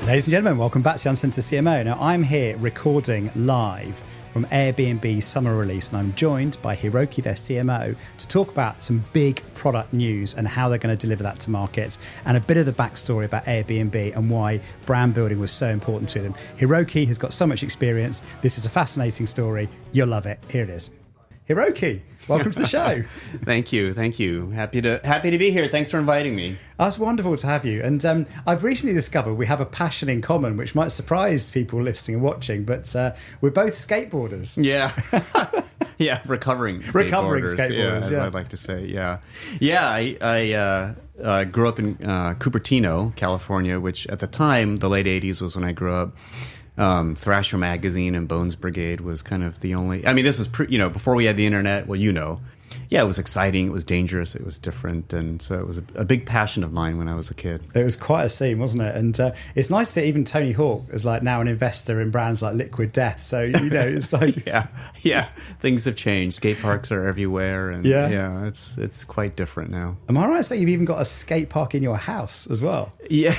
Ladies and gentlemen, welcome back to Uncensored CMO. Now, I'm here recording live from Airbnb's summer release, and I'm joined by Hiroki, their CMO, to talk about some big product news and how they're going to deliver that to market, and a bit of the backstory about Airbnb and why brand building was so important to them. Hiroki has got so much experience. This is a fascinating story. You'll love it. Here it is. Hiroki, welcome to the show. Thank you. Happy to be here. Thanks for inviting me. Oh, it's wonderful to have you. And I've recently discovered we have a passion in common, which might surprise people listening and watching, but we're both skateboarders. Yeah. Yeah, recovering skateboarders, yeah. I'd like to say, yeah. Yeah, I grew up in Cupertino, California, which at the time, the late 80s was when I grew up. Thrasher Magazine and Bones Brigade was kind of the only... I mean, this was, before we had the internet. Well, yeah, it was exciting. It was dangerous. It was different. And so it was a big passion of mine when I was a kid. It was quite a scene, wasn't it? And it's nice that even Tony Hawk is like now an investor in brands like Liquid Death. So, it's like... yeah. Things have changed. Skate parks are everywhere. And yeah, it's quite different now. Am I right to say you've even got a skate park in your house as well? Yeah.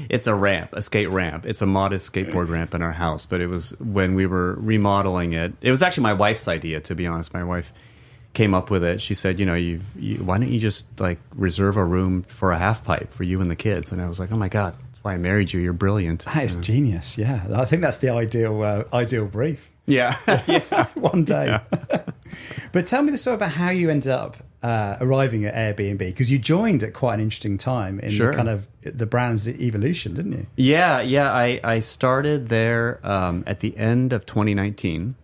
It's a ramp, a skate ramp. It's a modest skateboard ramp in our house. But it was when we were remodeling it. It was actually my wife's idea, to be honest. My wife came up with it. She said, why don't you just like reserve a room for a half pipe for you and the kids? And I was like, oh my God, that's why I married you. You're brilliant. That is genius. Yeah. I think that's the ideal brief. Yeah. Yeah. One day. Yeah. But tell me the story about how you ended up arriving at Airbnb, because you joined at quite an interesting time in the kind of the brand's evolution, didn't you? Yeah. I started there at the end of 2019.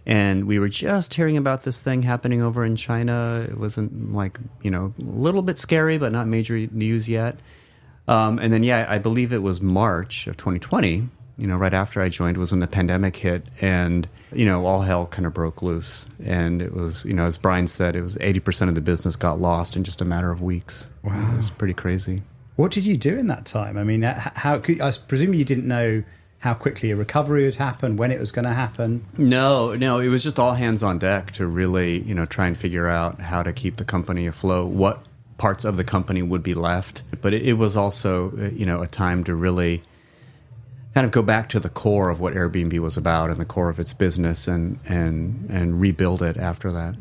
And we were just hearing about this thing happening over in China. It wasn't like, a little bit scary, but not major news yet. And then, I believe it was March of 2020, right after I joined was when the pandemic hit. And, all hell kind of broke loose. And it was, as Brian said, it was 80% of the business got lost in just a matter of weeks. Wow. It was pretty crazy. What did you do in that time? I mean, I presume you didn't know how quickly a recovery would happen, when it was going to happen? No, it was just all hands on deck to really, try and figure out how to keep the company afloat, what parts of the company would be left. But it was also, a time to really kind of go back to the core of what Airbnb was about and the core of its business and rebuild it after that.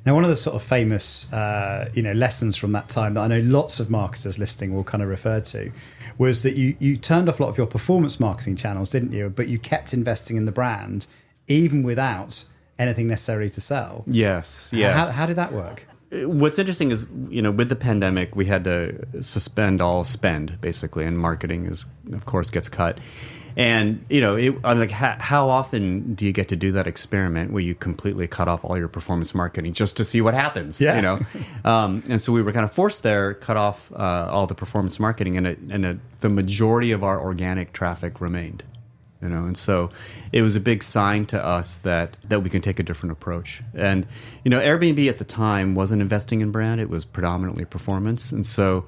Now, one of the sort of famous, lessons from that time that I know lots of marketers listening will kind of refer to was that you turned off a lot of your performance marketing channels, didn't you? But you kept investing in the brand, even without anything necessary to sell. Yes. How did that work? What's interesting is, with the pandemic, we had to suspend all spend, basically, and marketing of course, gets cut. And, I'm like, how often do you get to do that experiment where you completely cut off all your performance marketing just to see what happens? Yeah. And so we were kind of forced there, cut off all the performance marketing, and the majority of our organic traffic remained. And so it was a big sign to us that we can take a different approach. And, Airbnb at the time wasn't investing in brand. It was predominantly performance. And so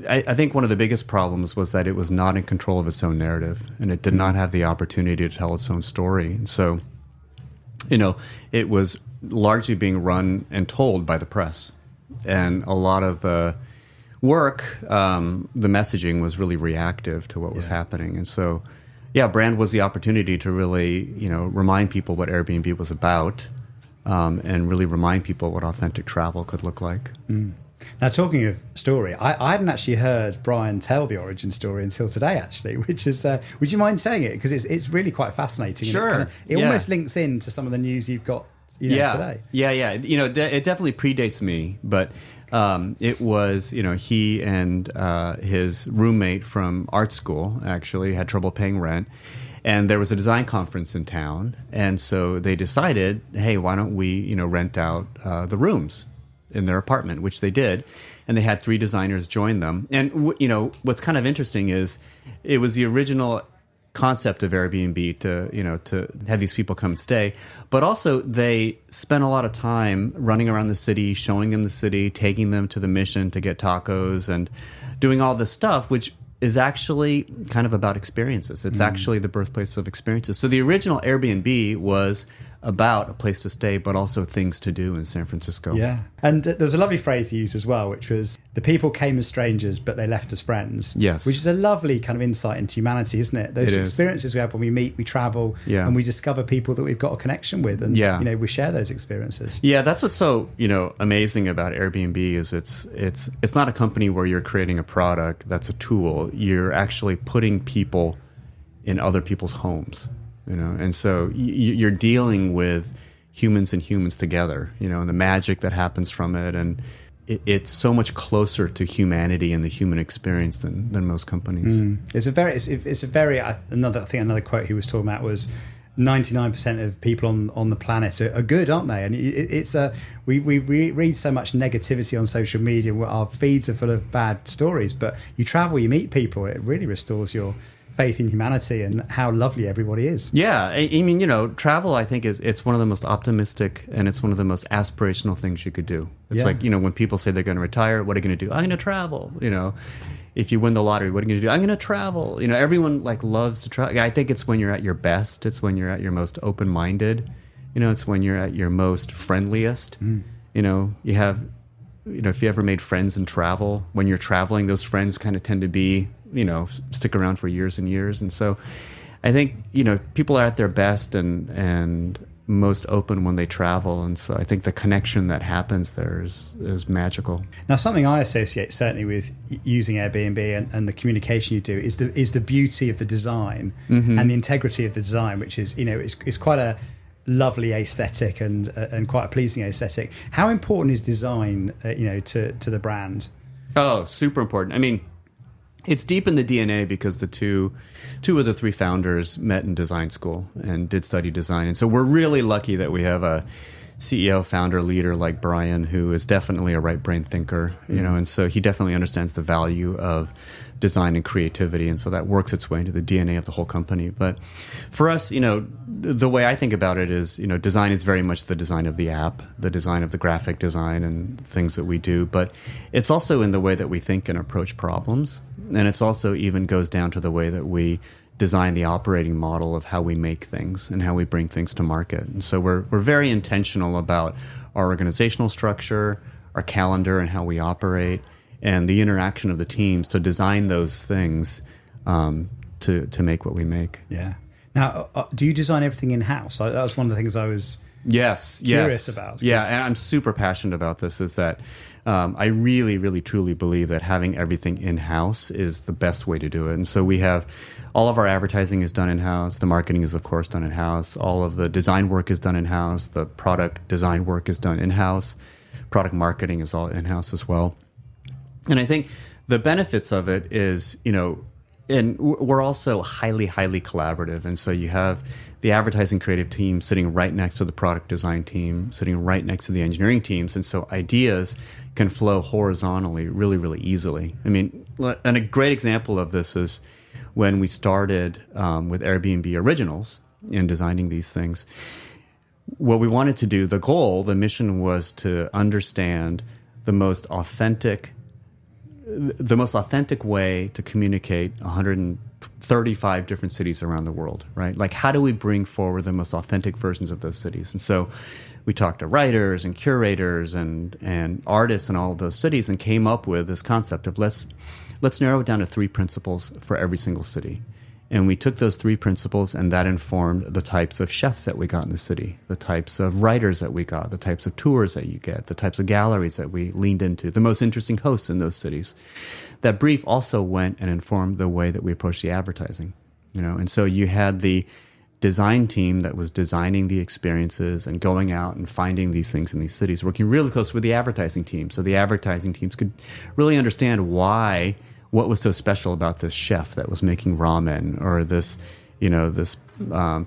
I think one of the biggest problems was that it was not in control of its own narrative, and it did not have the opportunity to tell its own story. And so, it was largely being run and told by the press. And a lot of the work, the messaging was really reactive to what was happening. And so, brand was the opportunity to really, remind people what Airbnb was about, and really remind people what authentic travel could look like. Mm. Now, talking of story, I hadn't actually heard Brian tell the origin story until today, actually, which is, would you mind saying it? Because it's really quite fascinating. Sure. It almost links into some of the news you've got today. Yeah. It definitely predates me, but it was, he and his roommate from art school actually had trouble paying rent. And there was a design conference in town. And so they decided, hey, why don't we, rent out the rooms in their apartment, which they did. And they had 3 designers join them. And, what's kind of interesting is it was the original concept of Airbnb to have these people come and stay. But also they spent a lot of time running around the city, showing them the city, taking them to the Mission to get tacos and doing all this stuff, which is actually kind of about experiences. It's actually the birthplace of experiences. So the original Airbnb was about a place to stay, but also things to do in San Francisco. Yeah. And there's a lovely phrase he used as well, which was, the people came as strangers, but they left as friends. Yes. Which is a lovely kind of insight into humanity, isn't it? Those experiences we have when we meet, we travel, and we discover people that we've got a connection with, and we share those experiences. Yeah, that's what's so amazing about Airbnb is it's not a company where you're creating a product that's a tool. You're actually putting people in other people's homes. And so you're dealing with humans and humans together, and the magic that happens from it, and it's so much closer to humanity and the human experience than most companies. It's a very another quote he was talking about was 99% of people on the planet are good, aren't they? And we read so much negativity on social media. Our feeds are full of bad stories, but you travel, you meet people, it really restores your faith in humanity and how lovely everybody is. Yeah, I mean, travel, I think, it's one of the most optimistic and it's one of the most aspirational things you could do. It's like, when people say they're going to retire, what are you going to do? I'm going to travel. If you win the lottery, what are you going to do? I'm going to travel. Everyone loves to travel. I think it's when you're at your best. It's when you're at your most open-minded. It's when you're at your most friendliest. You have, if you ever made friends in travel, when you're traveling, those friends kind of tend to be, stick around for years and years. And so I think, people are at their best and most open when they travel. And so I think the connection that happens there is magical. Now, something I associate certainly with using Airbnb and the communication you do is the beauty of the design and the integrity of the design, which is, it's quite a lovely aesthetic and quite a pleasing aesthetic. How important is design, to the brand? Oh, super important. I mean, it's deep in the DNA because the two of the three founders met in design school and did study design. And so we're really lucky that we have a CEO, founder, leader like Brian, who is definitely a right brain thinker, and so he definitely understands the value of design and creativity. And so that works its way into the DNA of the whole company. But for us, the way I think about it is, design is very much the design of the app, the design of the graphic design and things that we do. But it's also in the way that we think and approach problems. And it's also even goes down to the way that we design the operating model of how we make things and how we bring things to market. And so we're very intentional about our organizational structure, our calendar, and how we operate, and the interaction of the teams to design those things to make what we make. Yeah. Now, do you design everything in-house? That was one of the things I was curious about. Yeah, and I'm super passionate about this, is that I really, really, truly believe that having everything in-house is the best way to do it. And so we have all of our advertising is done in-house. The marketing is, of course, done in-house. All of the design work is done in-house. The product design work is done in-house. Product marketing is all in-house as well. And I think the benefits of it is, and we're also highly, highly collaborative. And so you have the advertising creative team sitting right next to the product design team, sitting right next to the engineering teams. And so ideas can flow horizontally really, really easily. I mean, and a great example of this is when we started with Airbnb Originals in designing these things. What we wanted to do, the mission was to understand the most authentic way to communicate 135 different cities around the world, right? Like, how do we bring forward the most authentic versions of those cities? And so we talked to writers and curators and artists in all of those cities and came up with this concept of let's narrow it down to 3 principles for every single city. And we took those 3 principles, and that informed the types of chefs that we got in the city, the types of writers that we got, the types of tours that you get, the types of galleries that we leaned into, the most interesting hosts in those cities. That brief also went and informed the way that we approached the advertising, And so you had the design team that was designing the experiences and going out and finding these things in these cities, working really close with the advertising team. So the advertising teams could really understand what was so special about this chef that was making ramen, or this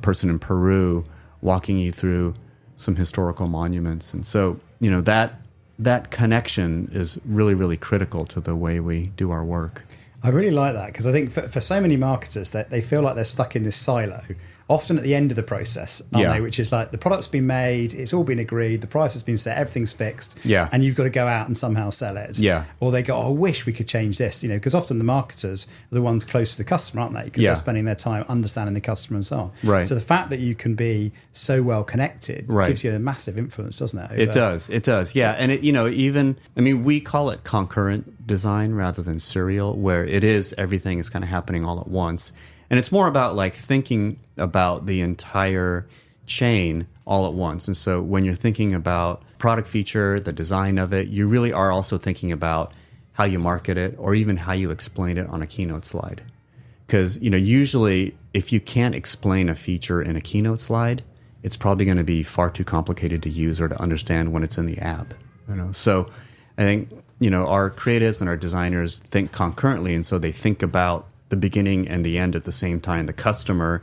person in Peru walking you through some historical monuments. And so, that connection is really, really critical to the way we do our work. I really like that, because I think for so many marketers that they feel like they're stuck in this silo often at the end of the process, aren't Yeah. they? Which is like the product's been made, it's all been agreed, the price has been set, everything's fixed, Yeah. and you've got to go out and somehow sell it. Yeah. Or they go, oh, I wish we could change this, because often the marketers are the ones close to the customer, aren't they? Because Yeah. they're spending their time understanding the customer and so on. Right. So the fact that you can be so well connected Right. gives you a massive influence, doesn't it? It does. Yeah. And we call it concurrent design rather than serial, where everything is kind of happening all at once. And it's more about like thinking about the entire chain all at once. And so when you're thinking about product feature, the design of it, you really are also thinking about how you market it or even how you explain it on a keynote slide. Because, usually if you can't explain a feature in a keynote slide, it's probably going to be far too complicated to use or to understand when it's in the app. So I think, our creatives and our designers think concurrently. And so they think about the beginning and the end at the same time, the customer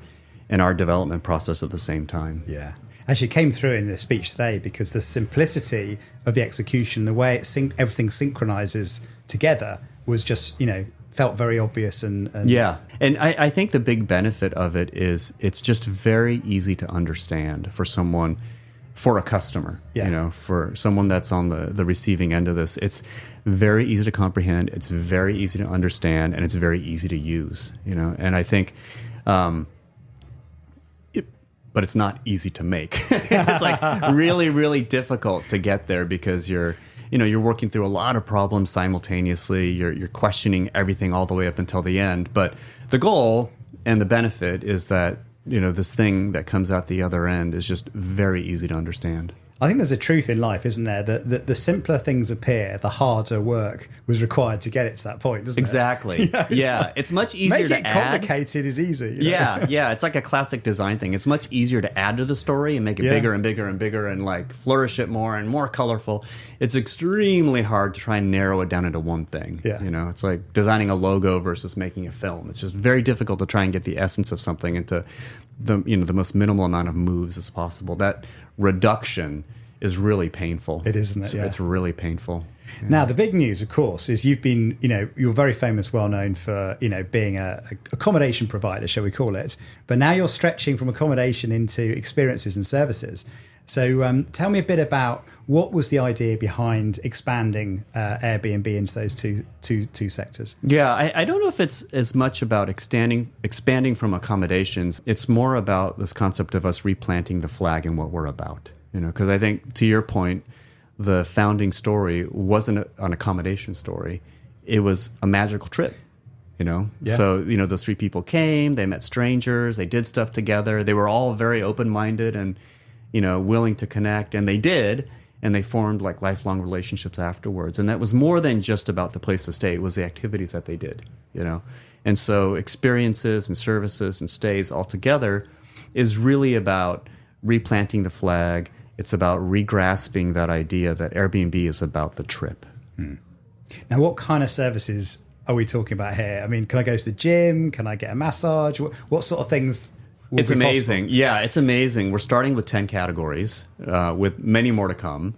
and our development process at the same time. Yeah. Actually, it came through in the speech today because the simplicity of the execution, the way everything synchronizes together was just, felt very obvious. And yeah. And I think the big benefit of it is it's just very easy to understand for a customer, for someone that's on the receiving end of this. It's very easy to comprehend, it's very easy to understand, and it's very easy to use, And I think, but it's not easy to make. It's like really, really difficult to get there because you're working through a lot of problems simultaneously. You're questioning everything all the way up until the end. But the goal and the benefit is that this thing that comes out the other end is just very easy to understand. I think there's a truth in life, isn't there? That the simpler things appear, the harder work was required to get it to that point, doesn't it? Exactly. It's much easier to add. Make it complicated is easy. Yeah. It's like a classic design thing. It's much easier to add to the story and make it bigger and bigger and bigger and like flourish it more and more colorful. It's extremely hard to try and narrow it down into one thing. Yeah. It's like designing a logo versus making a film. It's just very difficult to try and get the essence of something into the most minimal amount of moves as possible. That reduction is really painful. It is, isn't it? Yeah. It's really painful. Yeah. Now, the big news, of course, is you've been, you're very famous, well known for, being a accommodation provider, shall we call it. But now you're stretching from accommodation into experiences and services. So tell me a bit about what was the idea behind expanding Airbnb into those two sectors? Yeah, I don't know if it's as much about expanding from accommodations. It's more about this concept of us replanting the flag and what we're about. Because I think, to your point, the founding story wasn't an accommodation story. It was a magical trip, Yeah. So, those three people came, they met strangers, they did stuff together. They were all very open-minded and, willing to connect. And they did. And they formed like lifelong relationships afterwards. And that was more than just about the place to stay. It was the activities that they did, And so experiences and services and stays all together is really about replanting the flag. It's about regrasping that idea that Airbnb is about the trip. Now, what kind of services are we talking about here? I mean, can I go to the gym? Can I get a massage? What sort of things will It's be amazing. possible? Yeah, it's amazing. We're starting with 10 categories with many more to come.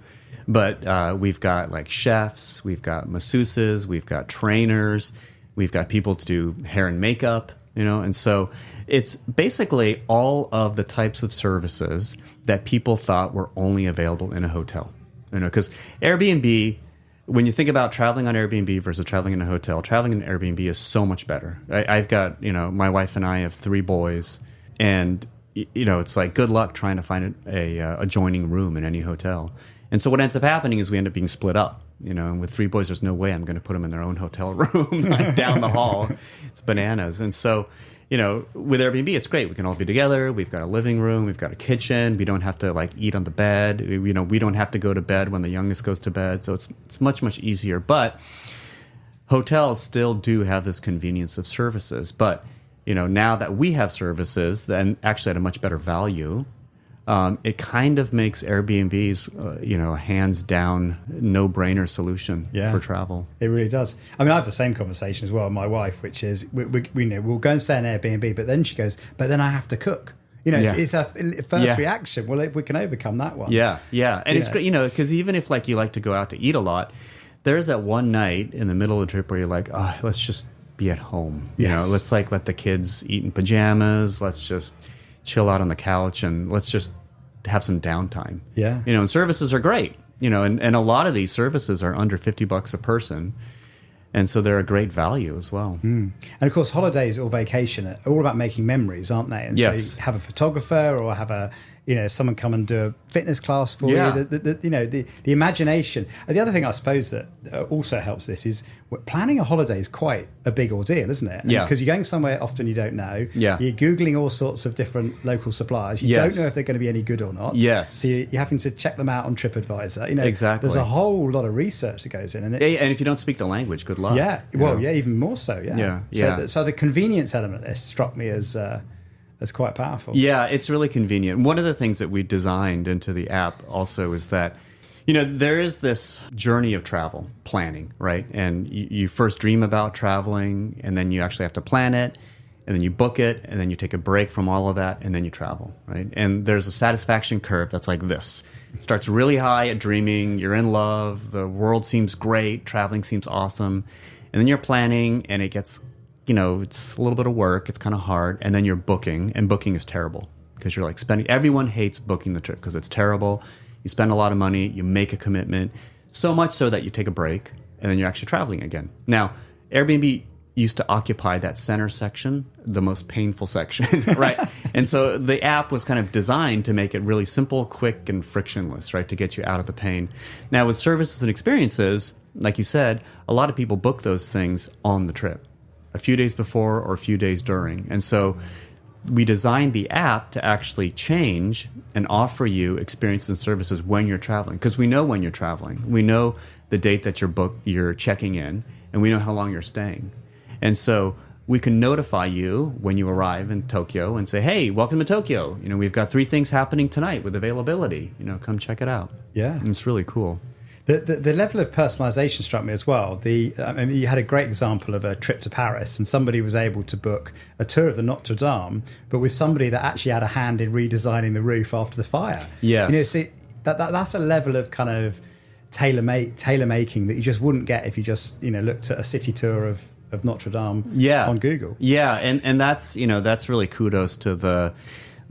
But we've got like chefs, we've got masseuses, we've got trainers, we've got people to do hair and makeup, And so it's basically all of the types of services that people thought were only available in a hotel. Because Airbnb, when you think about traveling on Airbnb versus traveling in a hotel, traveling in Airbnb is so much better. I've got, my wife and I have 3 boys, and, it's like good luck trying to find a adjoining room in any hotel. And so what ends up happening is we end up being split up. And with 3 boys, there's no way I'm going to put them in their own hotel room like down the hall. It's bananas. And so, with Airbnb, it's great. We can all be together. We've got a living room. We've got a kitchen. We don't have to like eat on the bed. We don't have to go to bed when the youngest goes to bed. So it's much, much easier. But hotels still do have this convenience of services. But, now that we have services, then actually at a much better value, it kind of makes Airbnb's, a hands-down, no-brainer solution for travel. It really does. I mean, I have the same conversation as well with my wife, which is, we'll go and stay in Airbnb, but then she goes, but then I have to cook. It's our first reaction. Well, if we can overcome that one. Yeah. And it's great, because even if like you like to go out to eat a lot, there's that one night in the middle of the trip where you're like, oh, let's just be at home. Yes. Let's like let the kids eat in pajamas. Let's just chill out on the couch and let's just have some downtime. Yeah. And services are great, and a lot of these services are under $50 a person. And so they're a great value as well. And of course, holidays or vacation are all about making memories, aren't they? And yes. So you have a photographer or have someone come and do a fitness class for Yeah. you. The imagination. And the other thing I suppose that also helps this is planning a holiday is quite a big ordeal, isn't it? Yeah. Because you're going somewhere often you don't know. Yeah. You're Googling all sorts of different local suppliers. You Yes. don't know if they're going to be any good or not. Yes. So you're having to check them out on TripAdvisor. Exactly. There's a whole lot of research that goes in. And And if you don't speak the language, good luck. yeah. Well, yeah, even more so. Yeah. Yeah, So, yeah. so the convenience element of this struck me as quite powerful. Yeah, it's really convenient. One of the things that we designed into the app also is that, there is this journey of travel planning, right? And you first dream about traveling, and then you actually have to plan it, and then you book it, and then you take a break from all of that, and then you travel, right? And there's a satisfaction curve that's like this. It starts really high at dreaming, you're in love, the world seems great, traveling seems awesome, and then you're planning, and it gets, it's a little bit of work, it's kind of hard, and then you're booking, and booking is terrible because you're like everyone hates booking the trip because it's terrible. You spend a lot of money, you make a commitment, so much so that you take a break, and then you're actually traveling again. Now, Airbnb used to occupy that center section, the most painful section, right? And so the app was kind of designed to make it really simple, quick, and frictionless, right, to get you out of the pain. Now, with services and experiences, like you said, a lot of people book those things on the trip, a few days before or a few days during. And so we designed the app to actually change and offer you experiences and services when you're traveling, because we know when you're traveling. We know the date that you're checking in, and we know how long you're staying. And so we can notify you when you arrive in Tokyo and say, hey, welcome to Tokyo. We've got 3 things happening tonight with availability. Come check it out. Yeah. And it's really cool. The level of personalization struck me as well. You had a great example of a trip to Paris, and somebody was able to book a tour of the Notre Dame, but with somebody that actually had a hand in redesigning the roof after the fire. Yes. See, that's a level of kind of tailor making that you just wouldn't get if you just looked at a city tour of Notre Dame on Google. Yeah, and that's really kudos to the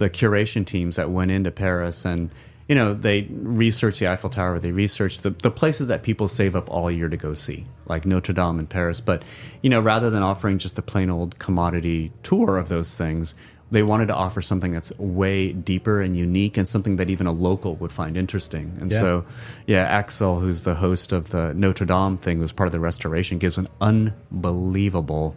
curation teams that went into Paris, and they researched the Eiffel Tower, they researched the places that people save up all year to go see, like Notre Dame in Paris. But rather than offering just a plain old commodity tour of those things, they wanted to offer something that's way deeper and unique, and something that even a local would find interesting. And so, Axel, who's the host of the Notre Dame thing, who's part of the restoration, gives an unbelievable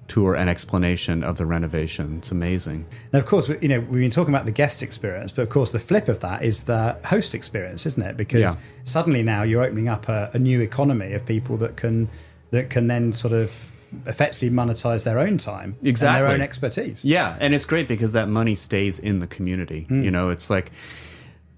tour and explanation of the renovation. It's amazing. Now, of course, we've been talking about the guest experience, but of course, the flip of that is the host experience, isn't it? Because suddenly now you're opening up a new economy of people that can then sort of effectively monetize their own time and their own expertise. Yeah, and it's great because that money stays in the community. It's like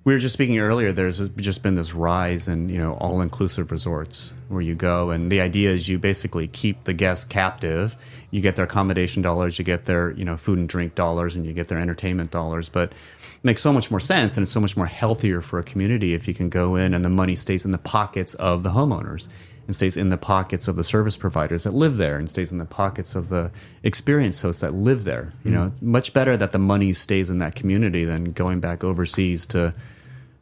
we were just speaking earlier, there's just been this rise in all-inclusive resorts where you go, and the idea is you basically keep the guests captive. You get their accommodation dollars, you get their food and drink dollars, and you get their entertainment dollars. But it makes so much more sense, and it's so much more healthier for a community if you can go in and the money stays in the pockets of the homeowners, and stays in the pockets of the service providers that live there, and stays in the pockets of the experience hosts that live there. Much better that the money stays in that community than going back overseas to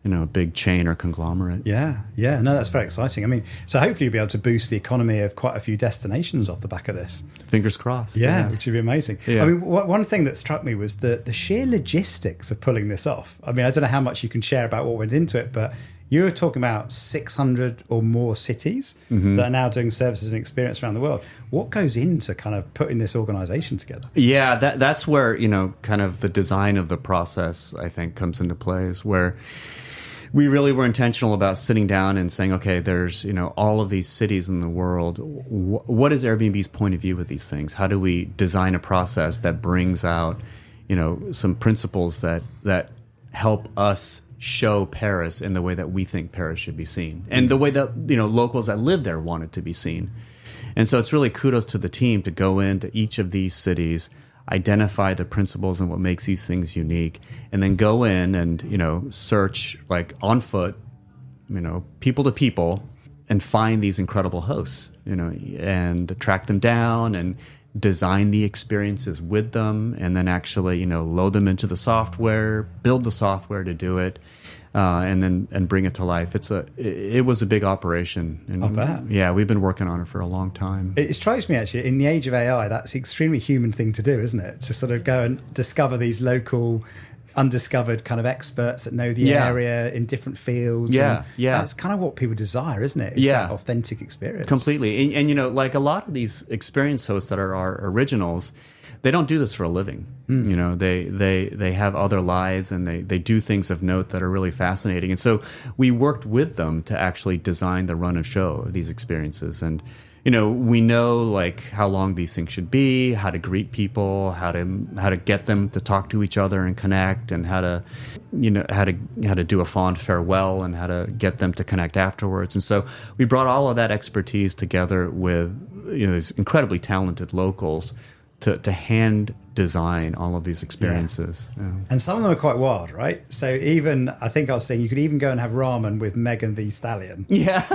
a big chain or conglomerate. Yeah. No, that's very exciting. I mean, so hopefully you'll be able to boost the economy of quite a few destinations off the back of this. Fingers crossed. Yeah. Which would be amazing. Yeah. I mean, one thing that struck me was the sheer logistics of pulling this off. I mean, I don't know how much you can share about what went into it, but you were talking about 600 or more cities that are now doing services and experience around the world. What goes into kind of putting this organization together? Yeah, that's where, kind of the design of the process, I think, comes into play, is where we really were intentional about sitting down and saying, okay, there's, all of these cities in the world. What is Airbnb's point of view with these things? How do we design a process that brings out, some principles that help us show Paris in the way that we think Paris should be seen, and the way that locals that live there want it to be seen. And so it's really kudos to the team to go into each of these cities, identify the principles and what makes these things unique, and then go in and search like on foot, people to people, and find these incredible hosts, and track them down and design the experiences with them, and then actually, load them into the software, build the software to do it, and bring it to life. It was a big operation. And, I bet. Yeah, we've been working on it for a long time. It strikes me, actually, in the age of AI, that's an extremely human thing to do, isn't it? To sort of go and discover these local, undiscovered kind of experts that know the area in different fields. Yeah. That's kind of what people desire, isn't it? It's that authentic experience. Completely. And like a lot of these experience hosts that are our originals, they don't do this for a living. They have other lives, and they do things of note that are really fascinating. And so we worked with them to actually design the run of show of these experiences. And we know like how long these things should be, how to greet people, how to get them to talk to each other and connect, and how to do a fond farewell, and how to get them to connect afterwards. And so we brought all of that expertise together with these incredibly talented locals to hand design all of these experiences. Yeah. And some of them are quite wild, right? So even, I think I was saying, you could even go and have ramen with Megan Thee Stallion. Yeah.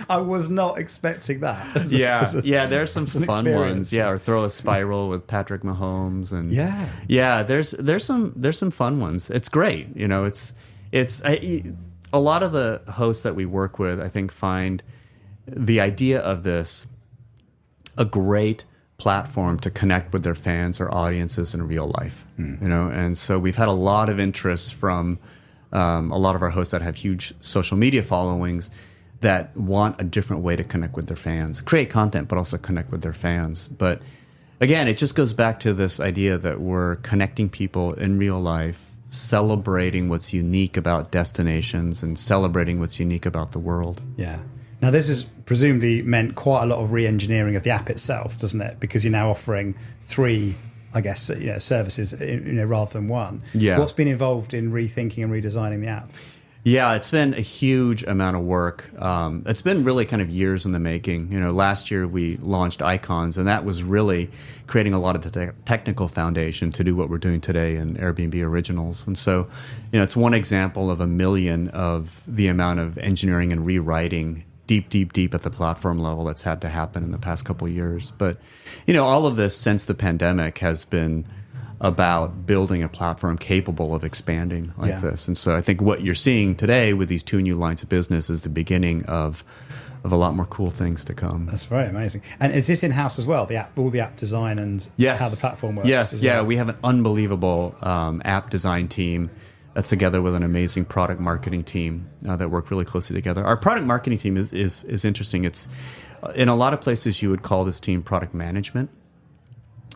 I was not expecting that. There's some fun ones. Yeah, or throw a spiral with Patrick Mahomes. And there's some fun ones. It's great. A lot of the hosts that we work with, I think, find the idea of this a great platform to connect with their fans or audiences in real life, and so we've had a lot of interest from a lot of our hosts that have huge social media followings that want a different way to connect with their fans, create content, but also connect with their fans. But again, it just goes back to this idea that we're connecting people in real life, celebrating what's unique about destinations and celebrating what's unique about the world. Yeah. Now, this has presumably meant quite a lot of re-engineering of the app itself, doesn't it? Because you're now offering 3, I guess, services, rather than 1. Yeah. What's been involved in rethinking and redesigning the app? Yeah, it's been a huge amount of work. It's been really kind of years in the making. Last year we launched Icons, and that was really creating a lot of the technical foundation to do what we're doing today in Airbnb Originals. And so, it's one example of a million of the amount of engineering and rewriting deep at the platform level that's had to happen in the past couple of years. But, all of this since the pandemic has been about building a platform capable of expanding like this. And so I think what you're seeing today with these 2 new lines of business is the beginning of a lot more cool things to come. That's very amazing. And is this in-house as well, the app, all the app design and how the platform works? Yes, well? We have an unbelievable app design team that's together with an amazing product marketing team that work really closely together. Our product marketing team is interesting. It's in a lot of places you would call this team product management,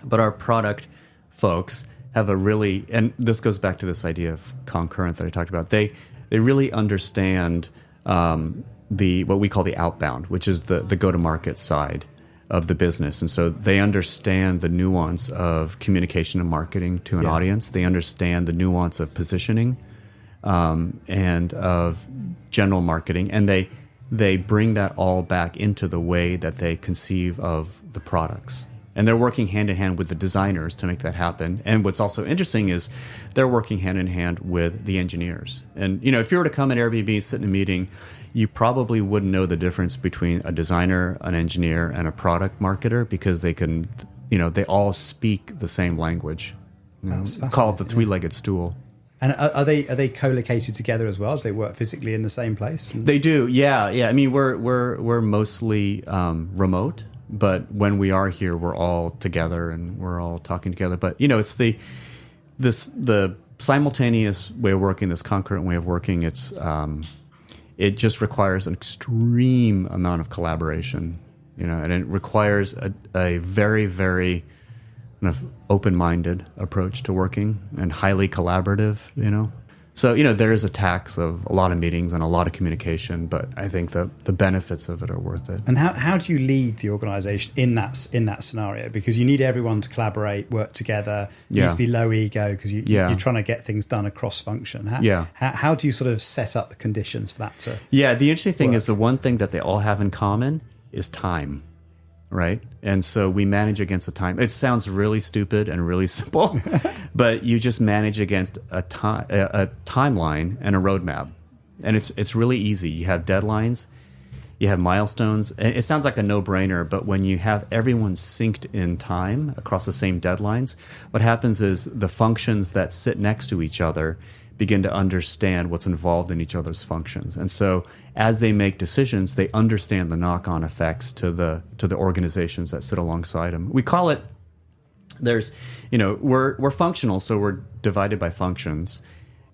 but our product folks have a really, and this goes back to this idea of concurrent that I talked about. They really understand what we call the outbound, which is the go-to-market side of the business. And so they understand the nuance of communication and marketing to an audience. They understand the nuance of positioning and of general marketing. And they bring that all back into the way that they conceive of the products. And they're working hand in hand with the designers to make that happen. And what's also interesting is they're working hand in hand with the engineers. And, if you were to come at Airbnb, sit in a meeting, you probably wouldn't know the difference between a designer, an engineer, and a product marketer, because they can, they all speak the same language. Call it the 3-legged stool. And are they co-located together as well? Do they work physically in the same place? They do, yeah. I mean, we're mostly remote, but when we are here, we're all together and we're all talking together. But it's the simultaneous way of working, this concurrent way of working. It just requires an extreme amount of collaboration, and it requires a very, very kind of open-minded approach to working and highly collaborative, So, there is a tax of a lot of meetings and a lot of communication, but I think the benefits of it are worth it. And how do you lead the organization in that scenario? Because you need everyone to collaborate, work together. It needs to be low ego because you're trying to get things done across function. How do you sort of set up the conditions for that to the interesting thing is the one thing that they all have in common is time. Right? And so we manage against the time. It sounds really stupid and really simple, but you just manage against a timeline and a roadmap. And it's really easy. You have deadlines. you have milestones. It sounds like a no-brainer, but when you have everyone synced in time across the same deadlines, what happens is the functions that sit next to each other begin to understand what's involved in each other's functions. And so as they make decisions, they understand the knock-on effects to the organizations that sit alongside them. We call it, we're functional, so we're divided by functions.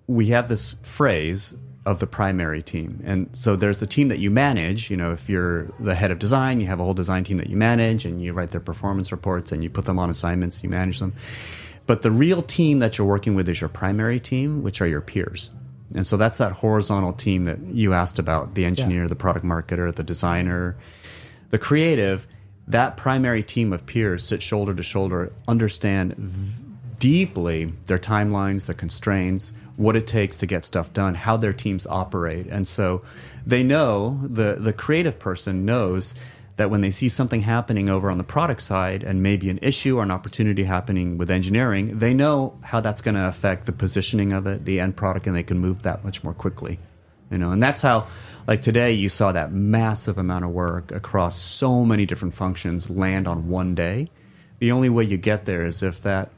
We have this phrase of the primary team. And so there's the team that you manage. If you're the head of design, you have a whole design team that you manage, and you write their performance reports, and you put them on assignments, you manage them. But the real team that you're working with is your primary team, which are your peers. And so that's that horizontal team that you asked about, the engineer, the product marketer, the designer, the creative. That primary team of peers sit shoulder to shoulder, understand deeply their timelines, their constraints, what it takes to get stuff done, how their teams operate. And so they know, the creative person knows that when they see something happening over on the product side and maybe an issue or an opportunity happening with engineering, they know how that's going to affect the positioning of it, the end product, and they can move that much more quickly. And that's how, like today, you saw that massive amount of work across so many different functions land on one day. The only way you get there is if that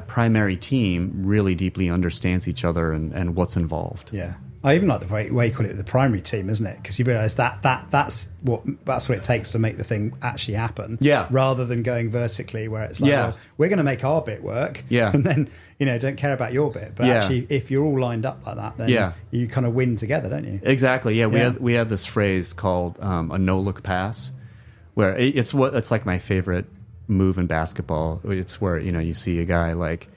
primary team really deeply understands each other and what's involved. Yeah. I even like the way you call it the primary team, isn't it? Because you realise that's what it takes to make the thing actually happen. Yeah. Rather than going vertically, where it's like, well, we're going to make our bit work. Yeah. And then don't care about your bit. But actually, if you're all lined up like that, then you kind of win together, don't you? Exactly. Yeah. We have this phrase called a no-look pass, where it's like my favorite move in basketball. It's where you see a guy like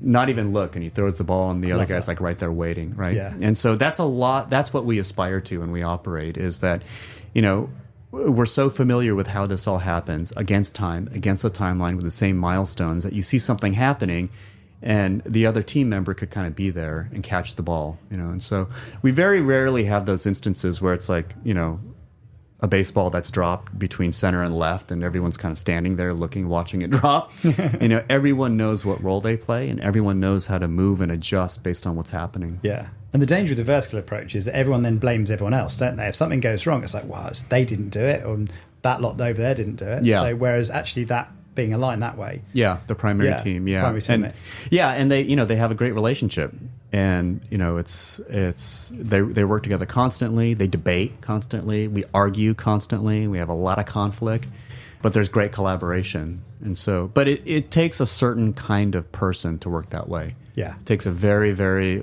not even look, and he throws the ball, and the other guy's like right there waiting, right? Yeah. And so that's what we aspire to when we operate, is that we're so familiar with how this all happens against time, against a timeline with the same milestones, that you see something happening and the other team member could kind of be there and catch the ball, and so we very rarely have those instances where it's like a baseball that's dropped between center and left, and everyone's kind of standing there looking, watching it drop. Everyone knows what role they play, and everyone knows how to move and adjust based on what's happening. Yeah. And the danger of the vertical approach is that everyone then blames everyone else, don't they? If something goes wrong, it's like, well, they didn't do it, or that lot over there didn't do it. Yeah. So whereas actually that being aligned that way. Yeah, the primary team. Yeah, primary team. And they have a great relationship, and they work together constantly. They debate constantly. We argue constantly. We have a lot of conflict, but there's great collaboration. And so, but it takes a certain kind of person to work that way. Yeah, it takes a very, very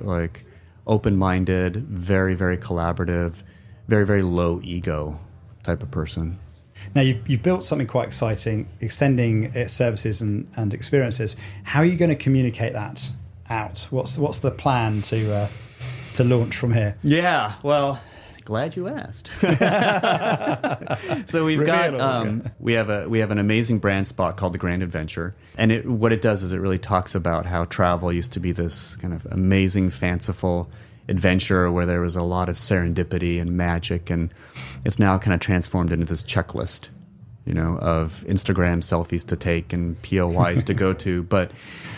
open-minded, very, very collaborative, very, very low ego type of person. Now, you've built something quite exciting, extending its services and experiences. How are you going to communicate that out? What's the plan to launch from here? Yeah, well, glad you asked. So we have an amazing brand spot called the Grand Adventure, and what it does is it really talks about how travel used to be this kind of amazing, fanciful adventure where there was a lot of serendipity and magic, and it's now kind of transformed into this checklist, of Instagram selfies to take and POIs to go to, but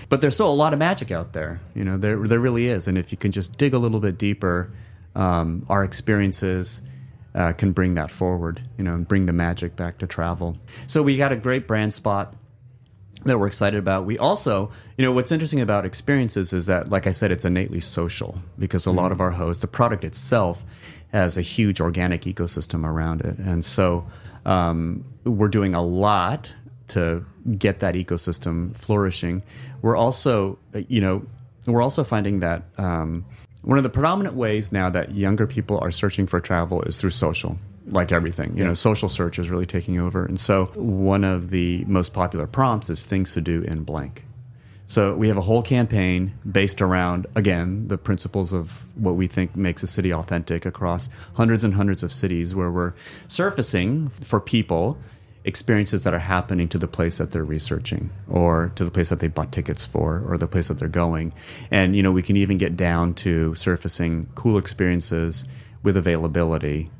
there's still a lot of magic out there. There really is, and if you can just dig a little bit deeper, our experiences can bring that forward, and bring the magic back to travel. So we got a great brand spot that we're excited about. We also, what's interesting about experiences is that, like I said, it's innately social, because a lot of our hosts, the product itself has a huge organic ecosystem around it. And so we're doing a lot to get that ecosystem flourishing. We're also finding that one of the predominant ways now that younger people are searching for travel is through social. Like everything, social search is really taking over. And so one of the most popular prompts is things to do in blank. So we have a whole campaign based around, again, the principles of what we think makes a city authentic across hundreds and hundreds of cities, where we're surfacing for people experiences that are happening to the place that they're researching, or to the place that they bought tickets for, or the place that they're going. And, we can even get down to surfacing cool experiences with availability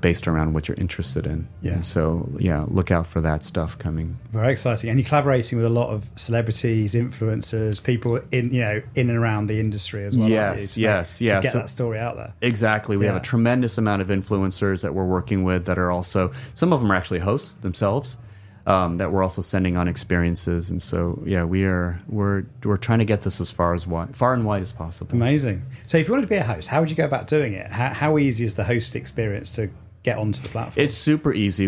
based around what you're interested in. Yeah. And so, look out for that stuff coming. Very exciting. And you're collaborating with a lot of celebrities, influencers, people in and around the industry as well. Yes. To get that story out there. Exactly. We have a tremendous amount of influencers that we're working with that are also, some of them are actually hosts themselves, that we're also sending on experiences. And so, we're trying to get this as far and wide as possible. Amazing. So if you wanted to be a host, how would you go about doing it? How easy is the host experience to get onto the platform? It's super easy.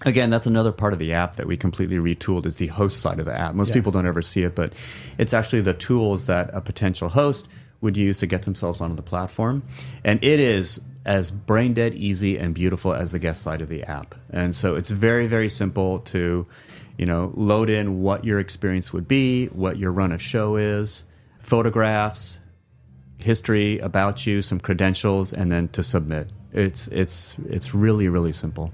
Again, that's another part of the app that we completely retooled, is the host side of the app. Most people don't ever see it, but it's actually the tools that a potential host would use to get themselves onto the platform. And it is as brain dead easy and beautiful as the guest side of the app. And so it's very, very simple to, load in what your experience would be, what your run of show is, photographs, history about you, some credentials, and then to submit. It's really, really simple.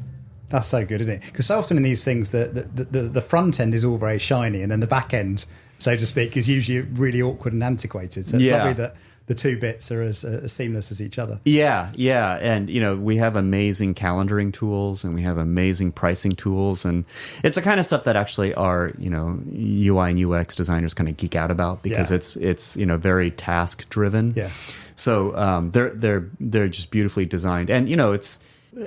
That's so good, isn't it? Because so often in these things, the front end is all very shiny, and then the back end, so to speak, is usually really awkward and antiquated. So it's lovely that the two bits are as seamless as each other. Yeah. And, we have amazing calendaring tools, and we have amazing pricing tools. And it's the kind of stuff that actually our, UI and UX designers kind of geek out about, because it's very task driven. Yeah. So they're just beautifully designed. And, it's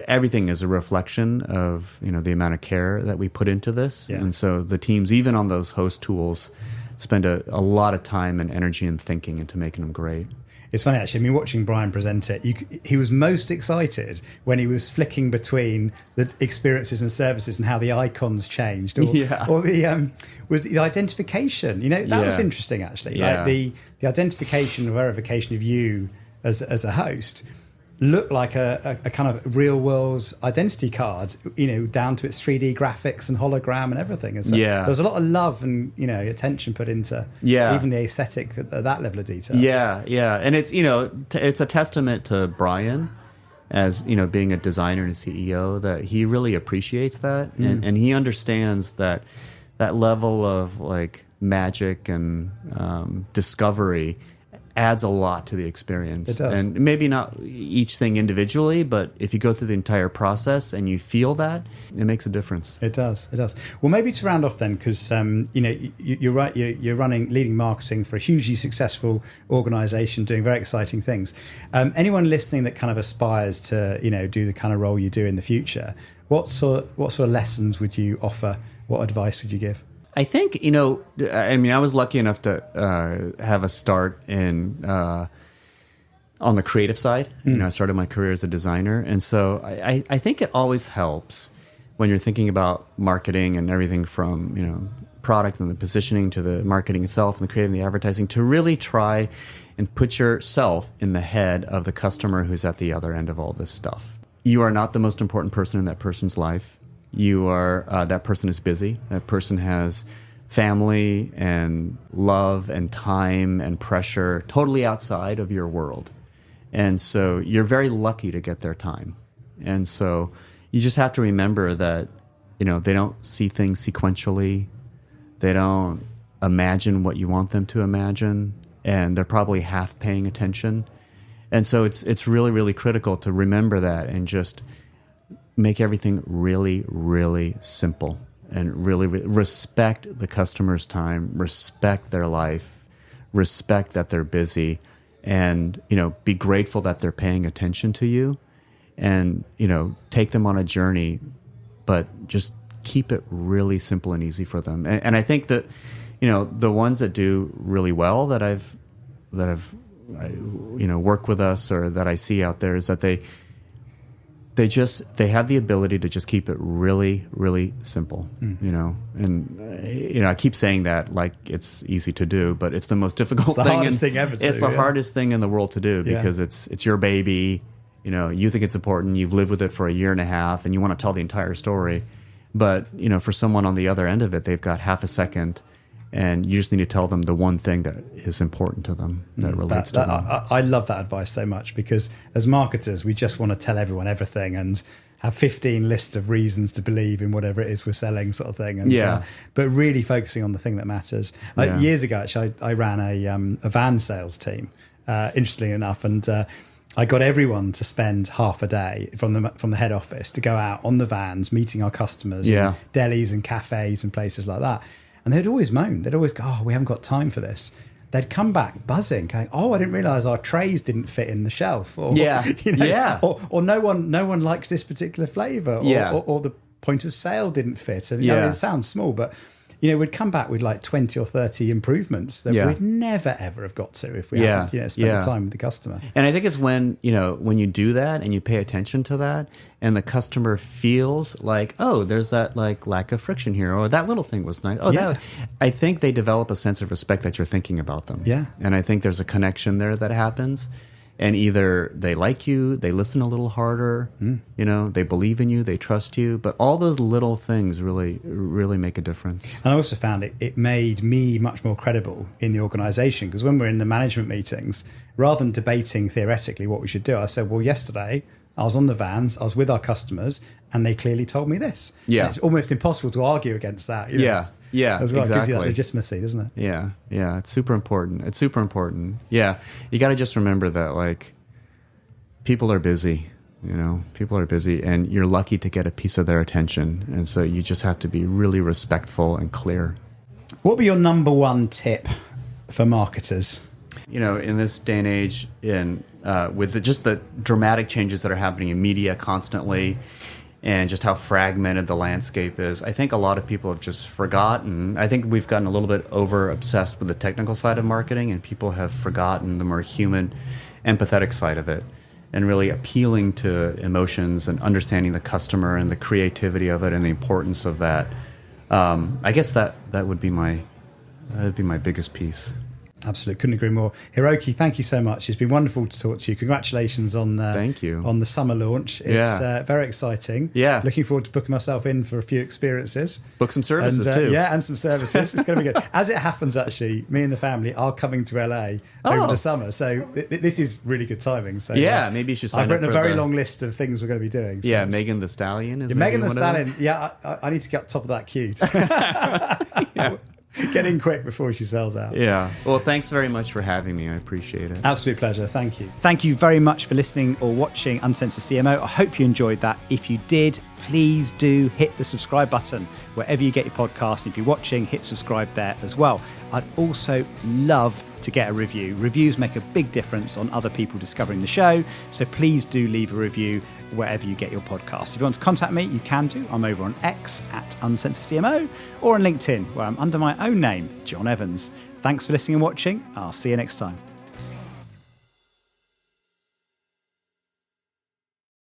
everything is a reflection of, the amount of care that we put into this. Yeah. And so the teams, even on those host tools, spend a lot of time and energy and thinking into making them great. It's funny, actually. I mean, watching Brian present it, he was most excited when he was flicking between the experiences and services and how the icons changed, or the was the identification. That was interesting, actually. Like the identification and verification of you as a host looked like a kind of real world identity card, down to its 3D graphics and hologram and everything. And so there's a lot of love and, attention put into even the aesthetic at that level of detail. Yeah. And it's, it's a testament to Brian as, being a designer and a CEO, that he really appreciates that. And he understands that level of like magic and discovery adds a lot to the experience. It does. And maybe not each thing individually, but if you go through the entire process and you feel that, it makes a difference. It does. Well, maybe to round off then, because you're right, you're leading marketing for a hugely successful organization doing very exciting things. Anyone listening that kind of aspires to do the kind of role you do in the future, what sort of lessons would you offer? What advice would you give? I think, I was lucky enough to have a start on the creative side. I started my career as a designer. And so I think it always helps when you're thinking about marketing and everything from, product and the positioning to the marketing itself and the creative and the advertising, to really try and put yourself in the head of the customer who's at the other end of all this stuff. You are not the most important person in that person's life. You are, that person is busy. That person has family and love and time and pressure totally outside of your world. And so you're very lucky to get their time. And so you just have to remember that, they don't see things sequentially. They don't imagine what you want them to imagine. And they're probably half paying attention. And so it's really, really critical to remember that and just make everything really, really simple, and really respect the customer's time, respect their life, respect that they're busy, and be grateful that they're paying attention to you, and take them on a journey, but just keep it really simple and easy for them. And I think that the ones that do really well that I've worked with us, or that I see out there, is that they have the ability to just keep it really, really simple, and I keep saying that like it's easy to do, but it's the most difficult thing. Hardest thing ever to do. It's the hardest thing in the world to do, because it's your baby. You think it's important. You've lived with it for a year and a half, and you want to tell the entire story. But for someone on the other end of it, they've got half a second, and you just need to tell them the one thing that is important to them, that relates to them. I love that advice so much, because as marketers, we just want to tell everyone everything and have 15 lists of reasons to believe in whatever it is we're selling, sort of thing. And, but really focusing on the thing that matters. Years ago, actually, I ran a van sales team, interestingly enough. And I got everyone to spend half a day from the head office to go out on the vans, meeting our customers in delis and cafes and places like that. And they'd always moan. They'd always go, "Oh, we haven't got time for this." They'd come back buzzing, going, "Oh, I didn't realise our trays didn't fit in the shelf," or or no one likes this particular flavour, or the point of sale didn't fit. And, it sounds small, but we'd come back with like 20 or 30 improvements that we'd never ever have got to if we hadn't spent time with the customer. And I think it's when you do that and you pay attention to that, and the customer feels like, oh, there's that like lack of friction here, or that little thing was nice. I think they develop a sense of respect that you're thinking about them. Yeah. And I think there's a connection there that happens. And either they like you, they listen a little harder, they believe in you, they trust you. But all those little things really, really make a difference. And I also found it made me much more credible in the organisation, because when we're in the management meetings, rather than debating theoretically what we should do, I said, well, yesterday I was on the vans, I was with our customers, and they clearly told me this. Yeah. And it's almost impossible to argue against that. Yeah, as well. Exactly. It gives you that legitimacy, doesn't it? Yeah. It's super important. Yeah. You got to just remember that, like, people are busy, and you're lucky to get a piece of their attention. And so you just have to be really respectful and clear. What would be your number one tip for marketers? In this day and age, with the dramatic changes that are happening in media constantly, and just how fragmented the landscape is, I think a lot of people have just forgotten. I think we've gotten a little bit over-obsessed with the technical side of marketing, and people have forgotten the more human, empathetic side of it, and really appealing to emotions and understanding the customer and the creativity of it and the importance of that. I guess that would be my biggest piece. Absolutely, couldn't agree more. Hiroki, thank you so much. It's been wonderful to talk to you. Congratulations on thank you. On the summer launch. It's very exciting. Yeah. Looking forward to booking myself in for a few experiences. Book some services too. Yeah, and some services. It's going to be good. As it happens, actually, me and the family are coming to LA over the summer. So this is really good timing. So maybe you should sign up. I've written a very long list of things we're going to be doing. So Megan the Stallion. Megan the Stallion. I need to get top of that queue. Get in quick before she sells out. Yeah. Well, thanks very much for having me. I appreciate it. Absolute pleasure. Thank you. Thank you very much for listening or watching Uncensored CMO. I hope you enjoyed that. If you did, please do hit the subscribe button wherever you get your podcast. If you're watching, hit subscribe there as well. I'd also love to get a review. Reviews make a big difference on other people discovering the show. So please do leave a review wherever you get your podcast. If you want to contact me, you can do. I'm over on X @UncensoredCMO, or on LinkedIn, where I'm under my own name, John Evans. Thanks for listening and watching. I'll see you next time.